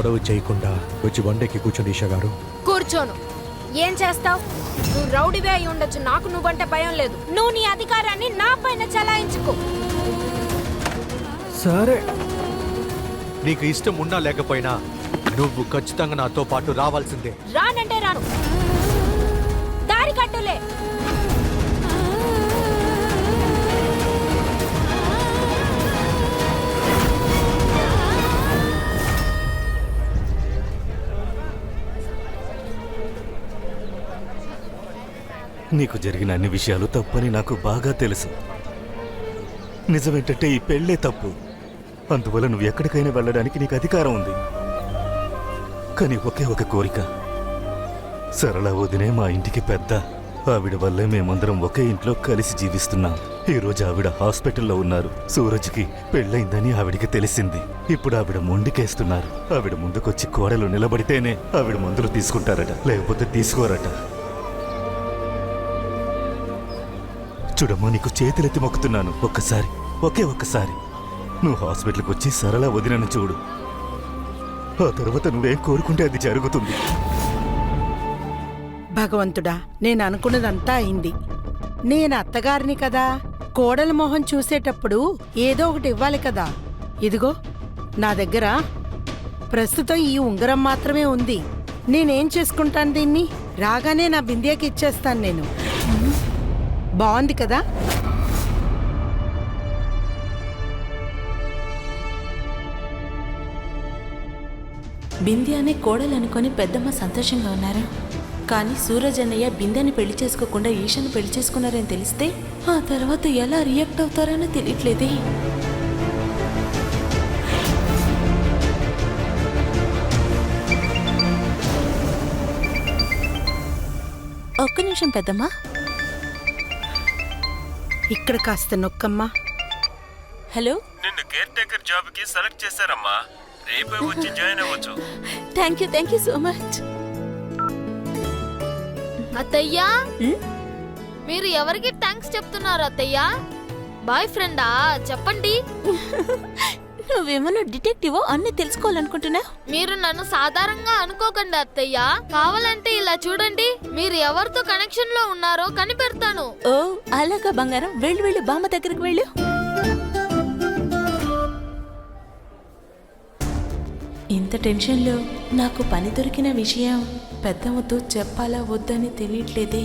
గొడవ చేయకుండా వచ్చి వండేకి కూర్చోండి ఈషా గారు. కూర్చోను. ఏం చేస్తావు? నువ్వు రౌడీవే అయి ఉండొచ్చు, నాకు నువ్వంటే భయం లేదు. నువ్వు నీ అధికారాన్ని నా పైన చలాయించుకో. సరే, నీకు ఇష్టం ఉన్నా లేకపోయినా నువ్వు ఖచ్చితంగా నాతో పాటు రావాల్సిందే. రానంటే రాను. దారి కట్టులే. నీకు జరిగిన అన్ని విషయాలు తప్పని నాకు బాగా తెలుసు. నిజమేంటంటే ఈ పెళ్ళే తప్పు. అందువల్ల నువ్వు ఎక్కడికైనా వెళ్ళడానికి నీకు అధికారం ఉంది. కానీ ఒకే ఒక కోరిక. సరళ వదినే మా ఇంటికి పెద్ద. ఆవిడ వల్లే మేమందరం ఒకే ఇంట్లో కలిసి జీవిస్తున్నాం. ఈ రోజు ఆవిడ హాస్పిటల్లో ఉన్నారు. సూరజ్కి పెళ్ళైందని ఆవిడికి తెలిసింది. ఇప్పుడు ఆవిడ మొండికేస్తున్నారు. ఆవిడ ముందుకొచ్చి కోడలు నిలబడితేనే ఆవిడ మందులు తీసుకుంటారట, లేకపోతే తీసుకోరట. చూడమ్మా, నీకు చేతులెత్తి మొక్కుతున్నాను. ఒక్కసారి నువ్వు హాస్పిటల్కి వచ్చి సరళ వదినను చూడు. ఆ తర్వాత నువ్వేం కోరుకుంటే అది జరుగుతుంది. భగవంతుడా, నేను అనుకున్నదంతా అయింది. నేను అత్తగారిని కదా, కోడల మొహం చూసేటప్పుడు ఏదో ఒకటి ఇవ్వాలి కదా. ఇదిగో నా దగ్గర ప్రస్తుతం ఈ ఉంగరం మాత్రమే ఉంది. నేనేం చేసుకుంటాను దీన్ని? రాగానే నా బిందియాకి ఇచ్చేస్తాను నేను. బాగుంది కదా? బింద్యానే కోడలనుకొని పెద్దమ్మ సంతోషంగా ఉన్నారు. కానీ సూరజ్ అన్నయ్య బింద్యాని పెళ్లి చేసుకోకుండా ఈషాను పెళ్లి చేసుకున్నారని తెలిస్తే ఆ తర్వాత ఎలా రియాక్ట్ అవుతారని తెలియట్లేదే. ఒక్క నిమిషం పెద్దమ్మా. ఇక్కడ కాస్త నొక్కమ్మా. హలో, నిన్ను కేర్ టేకర్ జాబ్ కి సెలెక్ట్ చేశారమ్మా. రేపే వచ్చి జాయిన్ అవ్వచ్చు. Thank you so much. అత్తయ్యా, మీరు ఎవరికి థ్యాంక్స్ చెప్తున్నారు అత్తయ్యా? బాయ్ ఫ్రెండా? చెప్పండి. నువ్వేమన్నా డిటెక్టివ్ అన్ని తెలుసుకోవాలనుకుంటున్నా? మీరు నన్ను సాధారణంగా అనుకోకండి అత్తయ్యా. కావాలంటే ఇలా చూడండి, మీరు ఎవరితో కనెక్షన్ లో ఉన్నారో కనిపెడతాను. ఓ అలాగా బంగారం. వెళ్ళు బామ్మ దగ్గరికి వెళ్ళు. ఇంత టెన్షన్లో నాకు పని దొరికిన విషయం పెద్దమ్మతో చెప్పాలా వద్దని తెలియట్లేదే.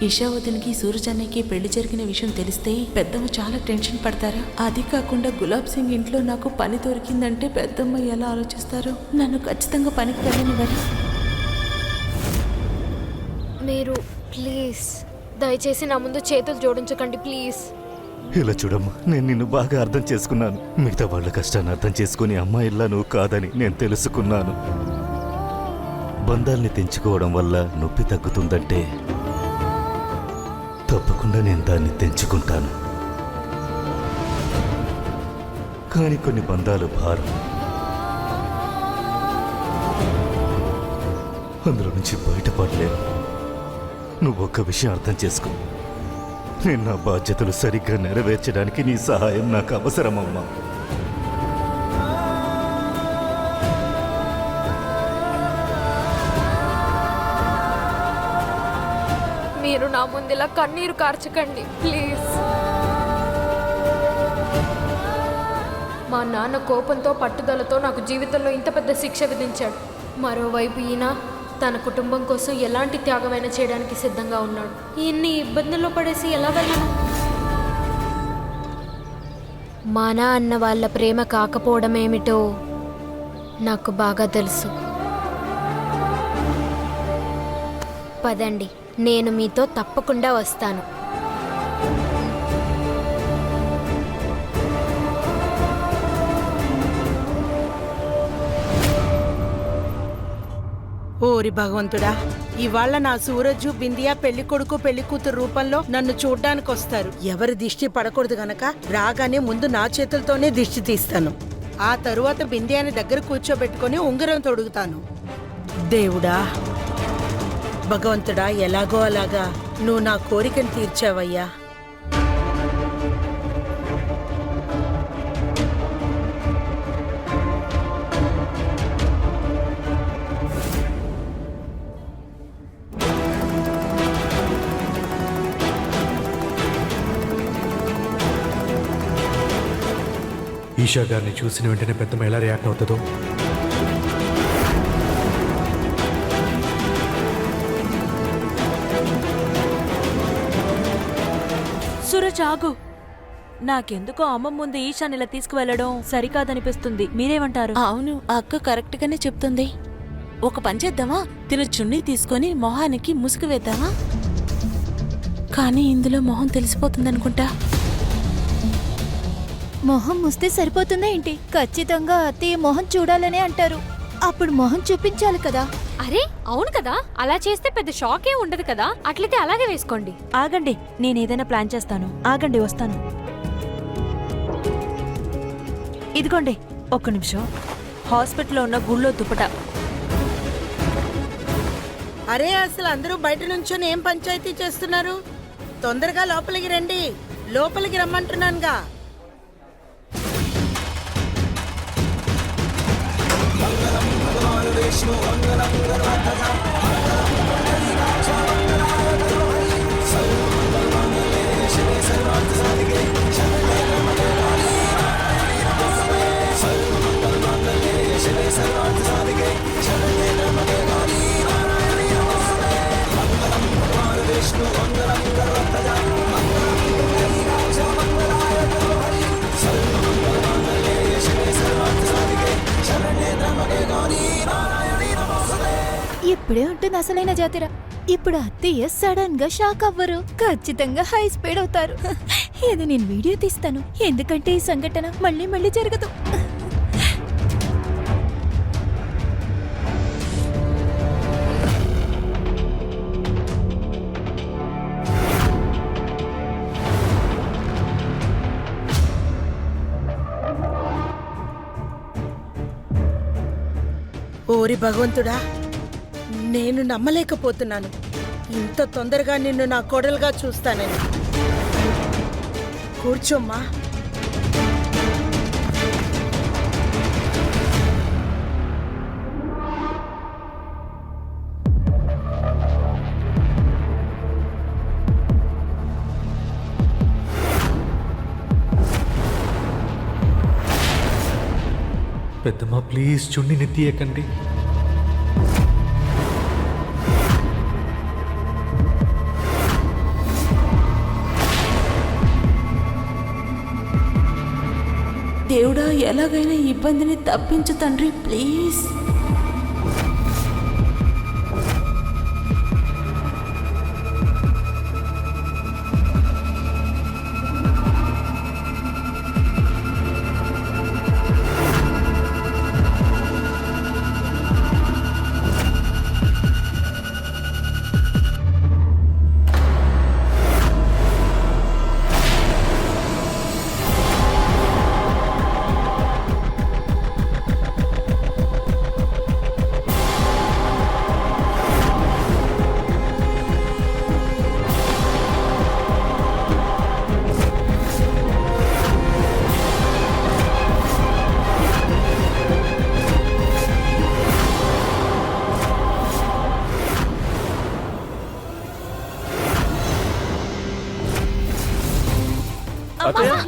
ఇషా వదినికి సూరజ్ అన్నయ్యకి పెళ్లి జరిగిన విషయం తెలిస్తే పెద్దమ్మ చాలా టెన్షన్ పడతారా? అది కాకుండా గులాబ్ సింగ్ ఇంట్లో నాకు పని దొరికిందంటే పెద్దమ్మ ఎలా ఆలోచిస్తారో. నన్ను ఖచ్చితంగా పనికి వెళ్ళనివ్వరు. మీరు ప్లీజ్ దయచేసి నా ముందు చేతులు జోడించకండి ప్లీజ్. ఇలా చూడమ్మా, నేను నిన్ను బాగా అర్థం చేసుకున్నాను. మిగతా వాళ్ళ కష్టాన్ని అర్థం చేసుకుని అమ్మాయిల్లా నువ్వు కాదని నేను తెలుసుకున్నాను. బంధాల్ని తెంచుకోవడం వల్ల నొప్పి తగ్గుతుందంటే తప్పకుండా నేను దాన్ని తెంచుకుంటాను. కానీ కొన్ని బంధాలు భారం. అందులో నుంచి బయటపడలేను. నువ్వు ఒక్క విషయం అర్థం చేసుకో. నేను నా బాధ్యతలు సరిగ్గా నెరవేర్చడానికి నీ సహాయం నాకు అవసరమమ్మా. మీరు నా ముందులా కన్నీరు కార్చకండి ప్లీజ్. మా నాన్న కోపంతో పట్టుదలతో నాకు జీవితంలో ఇంత పెద్ద శిక్ష విధించాడు. మరోవైపు ఈయన తన కుటుంబం కోసం ఎలాంటి త్యాగమైనా చేయడానికి సిద్ధంగా ఉన్నాడు. ఇన్ని ఇబ్బందుల్లో పడేసి ఎలా వెళ్ళను? మన అన్న వాళ్ళ ప్రేమ కాకపోవడం ఏమిటో నాకు బాగా తెలుసు. పదండి, నేను మీతో తప్పకుండా వస్తాను. ఓరి భగవంతుడా, ఇవాళ నా సూరజు బిందియా పెళ్లి కొడుకు పెళ్లి కూతురు రూపంలో నన్ను చూడ్డానికి వస్తారు. ఎవరి దిష్టి పడకూడదు గనక రాగానే ముందు నా చేతులతోనే దిష్టి తీస్తాను. ఆ తరువాత బిందియాని దగ్గర కూర్చోబెట్టుకుని ఉంగరం తొడుగుతాను. దేవుడా, భగవంతుడా, ఎలాగో అలాగా నువ్వు నా కోరికను తీర్చావయ్యా. ఈషా గారిని చూసిన వెంటనే పెద్దమ్మ ఎలా రియాక్ట్ అవుతుందో. సూరజ్ ఆగు. నాకెందుకో అమ్మ ముందు ఈశాన్ ఇలా తీసుకువెళ్ళడం సరికాదనిపిస్తుంది. మీరేమంటారు? అవును, అక్క కరెక్ట్ గానే చెప్తుంది. ఒక పని చేద్దామా, తిన చున్నీ తీసుకొని మొహానికి ముసుగు వేద్దామా? కానీ ఇందులో మొహం తెలిసిపోతుందనుకుంటా. మొహం ముస్తే సరిపోతుందా ఏంటి? ఖచ్చితంగా అత్తయ్య మొహం చూడాలనే అంటారు. అప్పుడు మొహం చూపించాలి కదా. అరే అవును కదా, అలా చేస్తే పెద్ద షాక్ ఏ ఉండదు కదా. అట్లయితే అలాగే వేసుకోండి. ఆగండి, నేనేదైనా ప్లాన్ చేస్తాను. ఆగండి, వస్తాను. ఇదిగోండి, ఒక్క నిమిషం. హాస్పిటల్లో ఉన్న గుళ్ళో దుప్పట. అరే అసలు అందరూ బయట నుంచొని ఏం పంచాయతీ చేస్తున్నారు? తొందరగా లోపలికి రండి. లోపలికి రమ్మంటున్నానుగా. ఇప్పుడే ఉంటుంది అసలైన జాతర. ఇప్పుడు అత్తయ్య సడన్ గా షాక్ అవ్వరు, ఖచ్చితంగా హై స్పీడ్ అవుతారు. ఇది నేను వీడియో తీస్తాను, ఎందుకంటే ఈ సంఘటన మళ్ళీ మళ్ళీ జరగదు. ఓరి భగవంతుడా, నేను నమ్మలేకపోతున్నాను. ఇంత తొందరగా నిన్ను నా కోడలుగా చూస్తానని. కూర్చోమ్మా. పెద్దమ్మ ప్లీజ్ చున్నీని తీయకండి. దేవుడా, ఎలాగైనా ఈ ఇబ్బందిని తప్పించు తండ్రి, ప్లీజ్.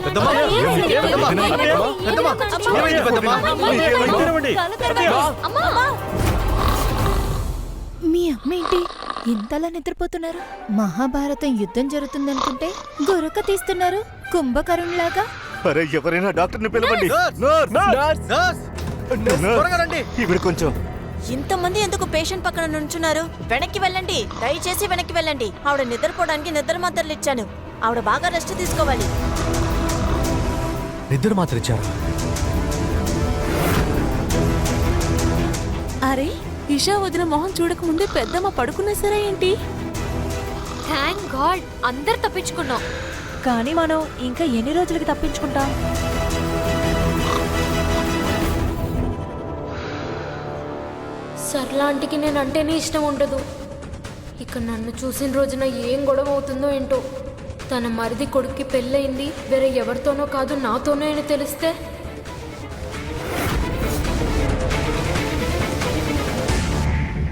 పెద్దమ్మ, ఏమైంది పెద్దమ్మ? మీ అమ్మ ఏంటి ఇంతలా నిద్రపోతున్నారు? మహాభారతం యుద్ధం జరుగుతుందనుకుంటే గురక తీస్తున్నారు కుంభకరుణ్లాగా. అరే ఎవరైనా డాక్టర్ని పిలవండి. ఇవి కొంచెం. ఇంతమంది ఎందుకు పేషెంట్ పక్కన నుంచున్నారు? వెనక్కి వెళ్ళండి, దయచేసి వెనక్కి వెళ్ళండి. ఆవిడ నిద్రపోవడానికి నిద్ర మాత్రలు ఇచ్చాను. ఆవిడ బాగా రెస్ట్ తీసుకోవాలి. నిద్ర మాత్రం ఇచ్చారా? అరే, ఇషా వదిన మొహం చూడకముందే పెద్దమ్మ పడుకున్నా సరే ఏంటి? థ్యాంక్ గాడ్, అందరు తప్పించుకున్నాం. కానీ మనం ఇంకా ఎన్ని రోజులకి తప్పించుకుంటాం? సర్లాంటికి నేను అంటేనే ఇష్టం ఉండదు. ఇక నన్ను చూసిన రోజున ఏం గొడవ అవుతుందో ఏంటో. తన మరిది కొడుక్కి పెళ్ళయింది, వేరే ఎవరితోనో కాదు నాతోనే అని తెలిస్తే